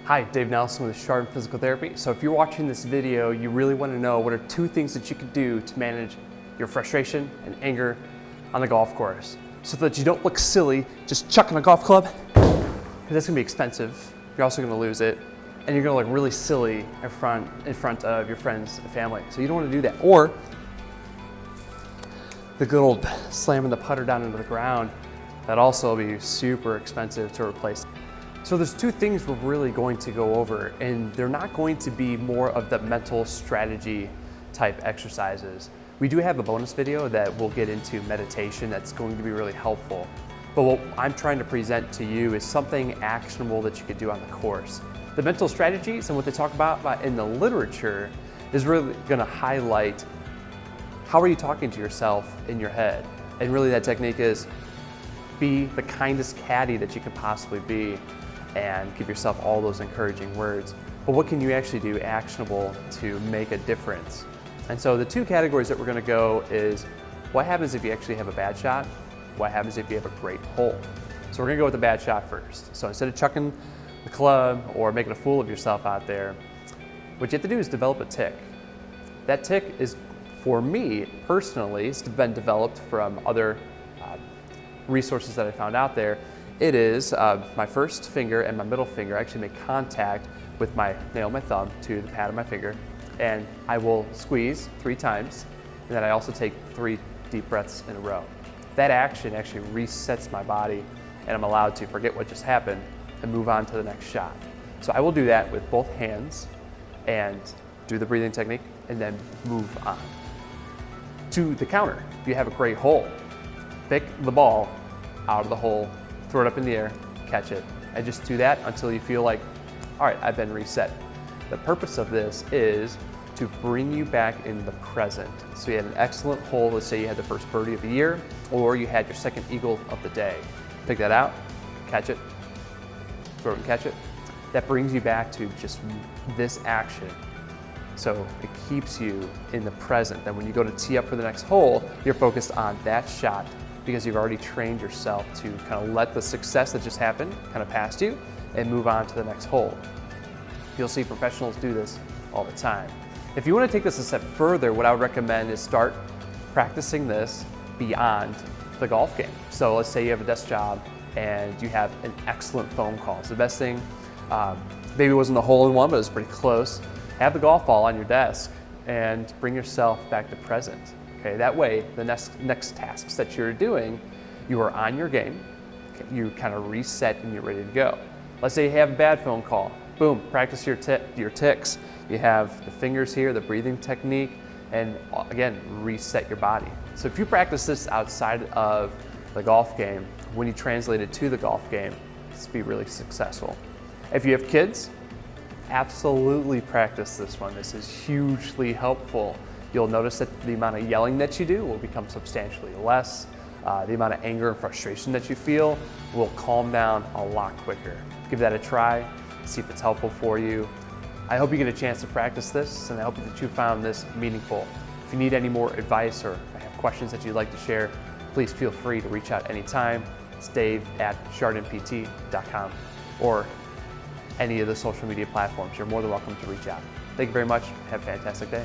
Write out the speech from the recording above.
Hi, Dave Nelson with Chardon Physical Therapy. So if you're watching this video, you really want to know what are 2 things that you can do to manage your frustration and anger on the golf course so that you don't look silly just chucking a golf club, because that's going to be expensive. You're also going to lose it, and you're going to look really silly in front of your friends and family. So you don't want to do that. Or the good old slamming the putter down into the ground, that also will be super expensive to replace. So there's 2 things we're really going to go over, and they're not going to be more of the mental strategy type exercises. We do have a bonus video that we'll get into meditation that's going to be really helpful. But what I'm trying to present to you is something actionable that you could do on the course. The mental strategies and what they talk about in the literature is really going to highlight how are you talking to yourself in your head. And really that technique is be the kindest caddy that you could possibly be and give yourself all those encouraging words. But what can you actually do actionable to make a difference? And so the 2 categories that we're going to go is what happens if you actually have a bad shot? What happens if you have a great hole? So we're going to go with the bad shot first. So instead of chucking the club or making a fool of yourself out there, what you have to do is develop a tick. That tick is, for me personally, it's been developed from other resources that I found out there. It is my first finger and my middle finger actually make contact with my nail of my thumb to the pad of my finger, and I will squeeze 3 times, and then I also take 3 deep breaths in a row. That action actually resets my body, and I'm allowed to forget what just happened and move on to the next shot. So I will do that with both hands and do the breathing technique and then move on. To the counter, if you have a great hole, pick the ball out of the hole, throw it up in the air, catch it, and just do that until you feel like, all right, I've been reset. The purpose of this is to bring you back in the present. So you had an excellent hole, let's say you had the first birdie of the year, or you had your second eagle of the day. Pick that out, catch it, throw it and catch it. That brings you back to just this action. So it keeps you in the present. Then when you go to tee up for the next hole, you're focused on that shot because you've already trained yourself to kind of let the success that just happened kind of past you and move on to the next hole. You'll see professionals do this all the time. If you want to take this a step further, what I would recommend is start practicing this beyond the golf game. So let's say you have a desk job and you have an excellent phone call. So the best thing, maybe it wasn't a hole-in-one, but it was pretty close. Have the golf ball on your desk and bring yourself back to present. Okay, that way, the next tasks that you're doing, you are on your game, okay, you kind of reset and you're ready to go. Let's say you have a bad phone call. Boom, practice your ticks. You have the fingers here, the breathing technique, and again, reset your body. So if you practice this outside of the golf game, when you translate it to the golf game, it's be really successful. If you have kids, absolutely practice this one. This is hugely helpful. You'll notice that the amount of yelling that you do will become substantially less. The amount of anger and frustration that you feel will calm down a lot quicker. Give that a try, see if it's helpful for you. I hope you get a chance to practice this, and I hope that you found this meaningful. If you need any more advice or have questions that you'd like to share, please feel free to reach out anytime. It's dave@chardonpt.com or any of the social media platforms. You're more than welcome to reach out. Thank you very much. Have a fantastic day.